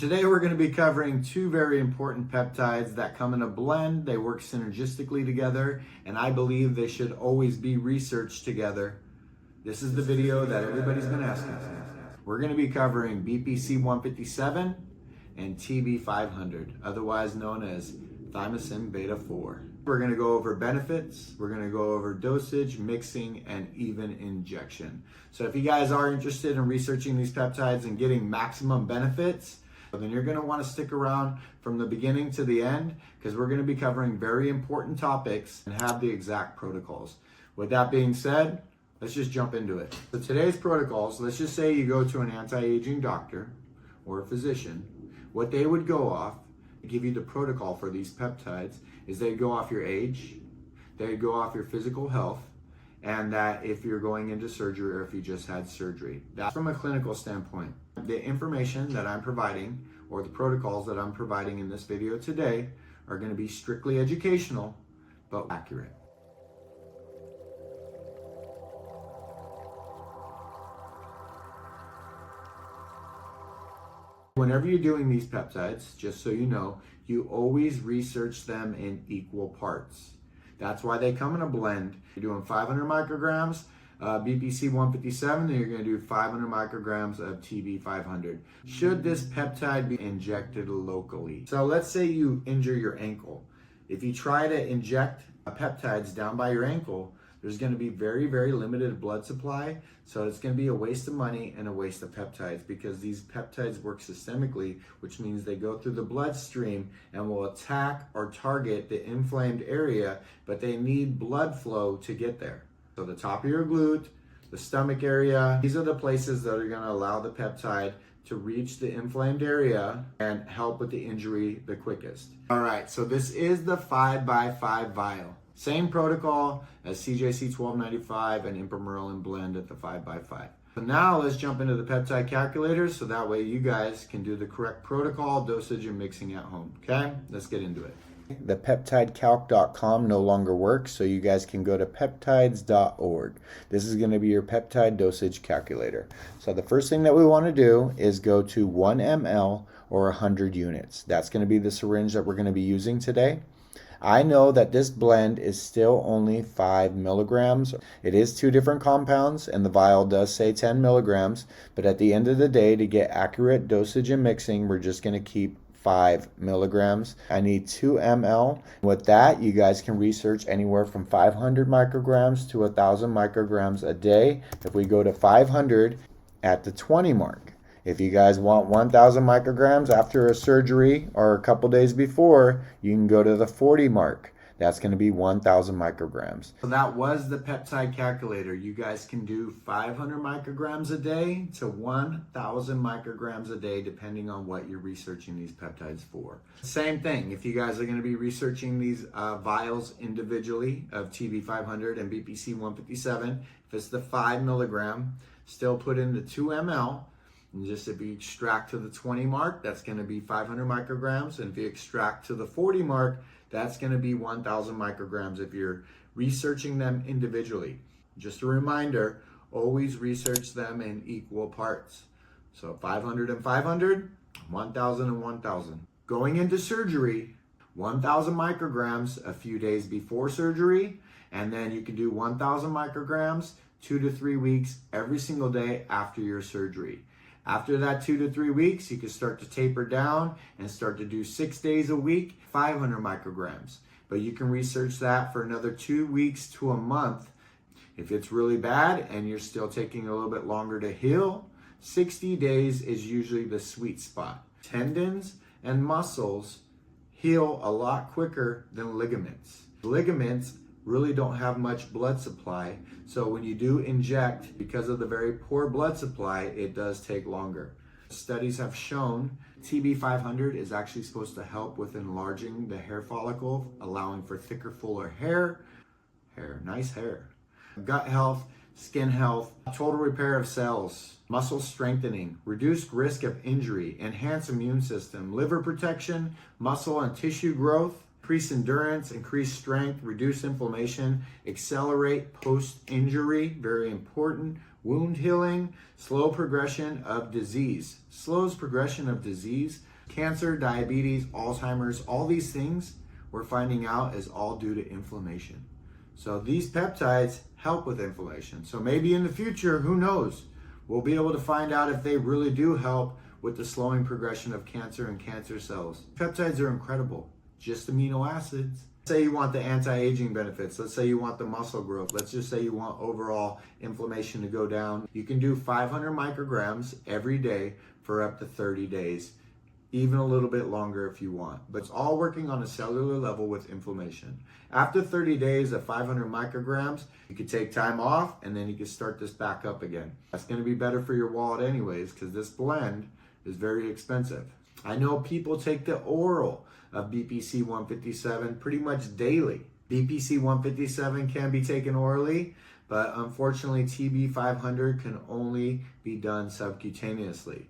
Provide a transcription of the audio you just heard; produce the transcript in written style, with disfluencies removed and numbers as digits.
Today we're going to be covering two very important peptides that come in a blend. They work synergistically together, and I believe they should always be researched together. This is the video that everybody's been asking for. We're going to be covering BPC 157 and TB 500, otherwise known as thymosin beta 4. We're going to go over benefits, we're going to go over dosage, mixing, and even injection. So if you guys are interested in researching these peptides and getting maximum benefits, then you're going to want to stick around from the beginning to the end, because we're going to be covering very important topics and have the exact protocols. With that being said, let's just jump into it. So today's protocols, let's just say you go to an anti-aging doctor or a physician. What they would go off, give you the protocol for these peptides, is they'd go off your age, they'd go off your physical health, and that if you're going into surgery or if you just had surgery. That's from a clinical standpoint. The information that I'm providing, or the protocols that I'm providing in this video today, are going to be strictly educational, but accurate. Whenever you're doing these peptides, just so you know, you always research them in equal parts. That's why they come in a blend. You're doing 500 micrograms BPC 157, then you're going to do 500 micrograms of TB 500. Should this peptide be injected locally? So let's say you injure your ankle. If you try to inject peptides down by your ankle, there's going to be very, very limited blood supply. So it's going to be a waste of money and a waste of peptides, because these peptides work systemically, which means they go through the bloodstream and will attack or target the inflamed area, but they need blood flow to get there. So the top of your glute, the stomach area, these are the places that are going to allow the peptide to reach the inflamed area and help with the injury the quickest. All right, so this is the 5x5 vial. Same protocol as CJC 1295 and Ipamorelin blend at the 5x5. So now let's jump into the peptide calculator, so that way you guys can do the correct protocol, dosage, and mixing at home. Okay, let's get into it. The peptidecalc.com no longer works, so you guys can go to peptides.org. This is going to be your peptide dosage calculator. So the first thing that we want to do is go to 1 ml or 100 units. That's going to be the syringe that we're going to be using today. I know that this blend is still only 5 milligrams. It is two different compounds, and the vial does say 10 milligrams, but at the end of the day, to get accurate dosage and mixing, we're just going to keep 5 milligrams. I need 2 ml. With that, you guys can research anywhere from 500 micrograms to 1,000 micrograms a day. If we go to 500 at the 20 mark, if you guys want 1,000 micrograms after a surgery or a couple days before, you can go to the 40 mark. That's going to be 1,000 micrograms. So that was the peptide calculator. You guys can do 500 micrograms a day to 1,000 micrograms a day, depending on what you're researching these peptides for. Same thing, if you guys are going to be researching these vials individually of TB 500 and BPC 157, if it's the 5 milligram, still put in the 2 ml. And just if you extract to the 20 mark, that's going to be 500 micrograms. And if you extract to the 40 mark, that's going to be 1,000 micrograms if you're researching them individually. Just a reminder, always research them in equal parts. So 500 and 500, 1,000 and 1,000. Going into surgery, 1,000 micrograms a few days before surgery, and then you can do 1,000 micrograms 2 to 3 weeks every single day after your surgery. After that 2 to 3 weeks, you can start to taper down and start to do 6 days a week, 500 micrograms. But you can research that for another 2 weeks to a month. If it's really bad and you're still taking a little bit longer to heal, 60 days is usually the sweet spot. Tendons and muscles heal a lot quicker than ligaments. Ligaments really don't have much blood supply, so when you do inject, because of the very poor blood supply, it does take longer. Studies have shown TB 500 is actually supposed to help with enlarging the hair follicle, allowing for thicker, fuller hair, nice hair, gut health, skin health, total repair of cells, muscle strengthening, reduced risk of injury, enhanced immune system, liver protection, muscle and tissue growth, increase endurance, increase strength, reduce inflammation, accelerate post-injury, very important, wound healing, slow progression of disease. Slows progression of disease Cancer, diabetes, Alzheimer's, all these things we're finding out is all due to inflammation. So these peptides help with inflammation. So maybe in the future, who knows, we'll be able to find out if they really do help with the slowing progression of cancer and cancer cells. Peptides are incredible, just amino acids. Say you want the anti-aging benefits. Let's say you want the muscle growth. Let's just say you want overall inflammation to go down. You can do 500 micrograms every day for up to 30 days, even a little bit longer if you want. But it's all working on a cellular level with inflammation. After 30 days of 500 micrograms, you can take time off and then you can start this back up again. That's gonna be better for your wallet anyways, because this blend is very expensive. I know people take the oral of BPC 157 pretty much daily. BPC 157 can be taken orally, but unfortunately TB 500 can only be done subcutaneously.